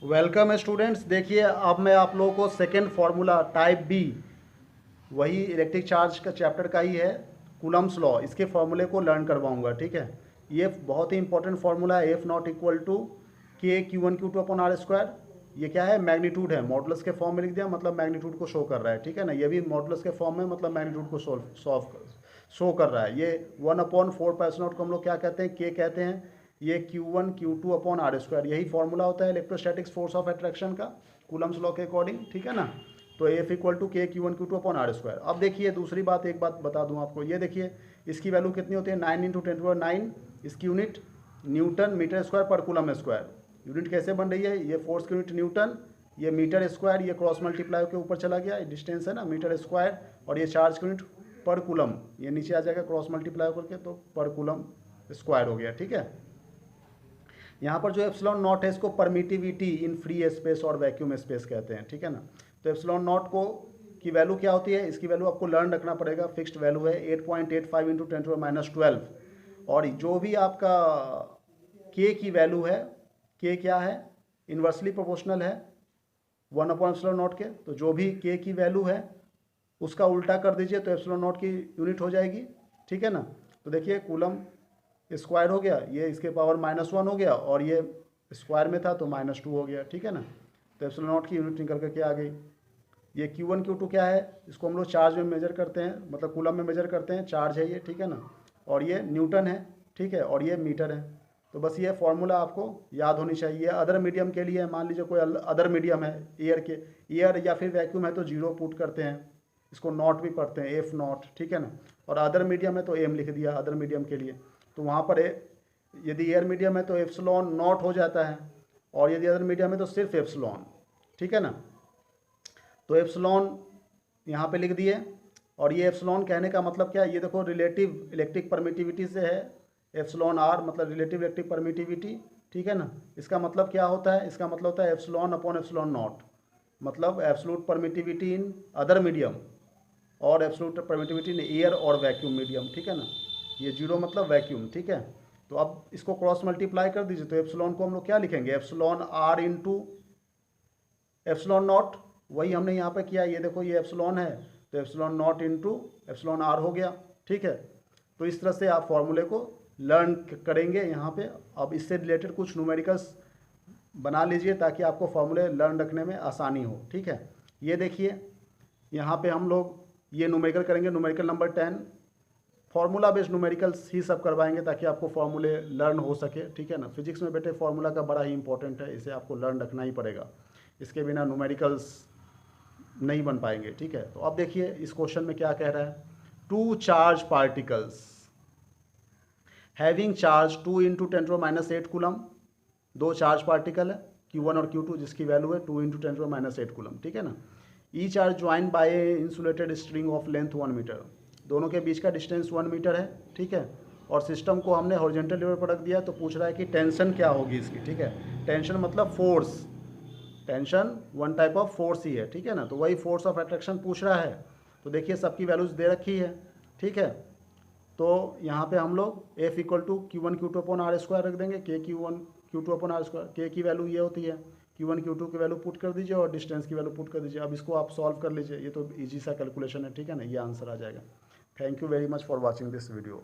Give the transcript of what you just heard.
Welcome students. देखिए अब मैं आप लोगों को सेकेंड फार्मूला टाइप बी, वही इलेक्ट्रिक चार्ज का चैप्टर का ही है, कूलम्स लॉ, इसके फार्मूले को लर्न करवाऊंगा। ठीक है, ये बहुत ही इंपॉर्टेंट फार्मूला है। F not equal to K Q one Q two upon R square. ये क्या है? मैग्नीट्यूड है। मॉडुलस के फॉर्म में लिख दिया, मतलब मैग्नीट्यूड को शो कर रहा है। ठीक है ना, ये भी मॉडुलस के फॉर्म में, मतलब मैग्नीट्यूड को शो कर रहा है। ये 1/4 को हम लोग क्या कहते हैं? के कहते हैं। ये Q1 Q2 upon R square, यही फॉर्मूला होता है इलेक्ट्रोस्टैटिक्स फोर्स ऑफ अट्रैक्शन का, कूलम्स लॉ के अकॉर्डिंग। ठीक है ना, तो एफ इक्वल टू के Q1 Q2 upon R square. अब देखिए दूसरी बात, एक बात बता दूं आपको, ये देखिए इसकी वैल्यू कितनी होती है? 9 × 10⁹ इसकी यूनिट न्यूटन मीटर स्क्वायर पर कूलम स्क्वायर। यूनिट कैसे बन रही है? ये फोर्स की यूनिट न्यूटन, ये मीटर स्क्वायर, ये क्रॉस मल्टीप्लाई के ऊपर चला गया, डिस्टेंस है ना मीटर स्क्वायर, और ये चार्ज की यूनिट पर कूलम, ये नीचे आ जाएगा क्रॉस मल्टीप्लाई करके, तो पर कूलम स्क्वायर हो गया। ठीक है, यहाँ पर जो एप्सिलॉन नॉट है इसको परमिटिविटी इन फ्री स्पेस और वैक्यूम स्पेस कहते हैं। ठीक है ना, तो एप्सिलॉन नॉट को की वैल्यू क्या होती है? इसकी वैल्यू आपको लर्न रखना पड़ेगा। फिक्स्ड वैल्यू है 8.85 × 10⁻12। और जो भी आपका के की वैल्यू है, के क्या है? इन्वर्सली प्रोपोर्शनल है 1/एप्सिलॉन नॉट के, तो जो भी के की वैल्यू है उसका उल्टा कर दीजिए तो एप्सिलॉन नॉट की यूनिट हो जाएगी। ठीक है ना, तो देखिए कूलम स्क्वायर हो गया, ये इसके पावर -1 हो गया, और ये स्क्वायर में था तो -2 हो गया। ठीक है ना, तो एप्सिलॉन नॉट की यूनिट निकल करके आ गई। ये Q1 Q2 क्या है? इसको हम लोग चार्ज में मेजर करते हैं, मतलब कूलम में मेजर करते हैं, चार्ज है ये। ठीक है ना, और ये न्यूटन है। ठीक है, और ये मीटर है। तो बस ये फॉर्मूला आपको याद होनी चाहिए। अदर मीडियम के लिए, मान लीजिए कोई अदर मीडियम है, एयर या फिर वैक्यूम है, तो जीरो पुट करते हैं, इसको नॉट भी पढ़ते हैं, एफ नॉट। ठीक है ना, और अदर मीडियम है तो एम लिख दिया अदर मीडियम के लिए। तो वहाँ पर यदि एयर मीडियम है तो एप्सिलॉन नॉट हो जाता है, और यदि अदर मीडियम है तो सिर्फ एप्सिलॉन। ठीक है ना, तो एप्सिलॉन यहाँ पे लिख दिए। और ये एप्सिलॉन कहने का मतलब क्या है? ये देखो रिलेटिव इलेक्ट्रिक परमिटिविटी से है, एप्सिलॉन आर मतलब रिलेटिव इलेक्ट्रिक परमिटिविटी। ठीक है ना, इसका मतलब क्या होता है? इसका मतलब होता है एप्सिलॉन अपॉन एप्सिलॉन नॉट, मतलब absolute permittivity in other medium और एब्सोल्यूट परमिटिविटी इन एयर और वैक्यूम मीडियम। ठीक है ना, ये जीरो मतलब वैक्यूम। ठीक है, तो अब इसको क्रॉस मल्टीप्लाई कर दीजिए, तो एप्सिलॉन को हम लोग क्या लिखेंगे? Epsilon R into epsilon naught, वही हमने यहाँ पे किया। ये देखो ये एप्सिलॉन है, तो epsilon naught into epsilon R हो गया। ठीक है, तो इस तरह से आप फॉर्मूले को लर्न करेंगे यहाँ पे। अब इससे रिलेटेड कुछ न्यूमेरिकल्स बना लीजिए ताकि आपको फॉर्मूले लर्न रखने में आसानी हो। ठीक है, ये देखिए यहाँ पे हम लोग ये न्यूमेरिकल करेंगे, numerical number 10। Formula based numericals ही सब करवाएंगे ताकि आपको फॉर्मूले लर्न हो सके। ठीक है ना, फिजिक्स में बेटे फार्मूला का बड़ा ही इंपॉर्टेंट है, इसे आपको लर्न रखना ही पड़ेगा, इसके बिना न्यूमेरिकल्स नहीं बन पाएंगे। ठीक है, तो अब देखिए इस क्वेश्चन में क्या कह रहा है? Two charge particles having charge 2 × 10⁻8 coulomb. दो चार्ज पार्टिकल है Q1 और Q2 जिसकी वैल्यू है 2 × 10⁻8 कूलम। ठीक है ना, each are join by a insulated string of length 1 metre. दोनों के बीच का डिस्टेंस 1 मीटर है। ठीक है, और सिस्टम को हमने हॉरिजॉन्टल लेवल पर रख दिया, तो पूछ रहा है कि टेंशन क्या होगी इसकी। ठीक है, टेंशन मतलब force, tension one type of force ही है। ठीक है ना, तो वही फोर्स ऑफ अट्रैक्शन पूछ रहा है। तो देखिए सबकी वैल्यूज दे रखी है। ठीक है, तो यहाँ पे हम लोग F equal to Q1 Q2 upon R square रख देंगे, के Q1 Q2 upon R square. के की वैल्यू ये होती है, Q1 Q2 की वैल्यू पुट कर दीजिए और डिस्टेंस की वैल्यू पुट कर दीजिए। अब इसको आप सॉल्व कर लीजिए, ये तो इजी सा कैलकुलेशन है। ठीक है ना, ये आंसर आ जाएगा। Thank you very much for watching this video.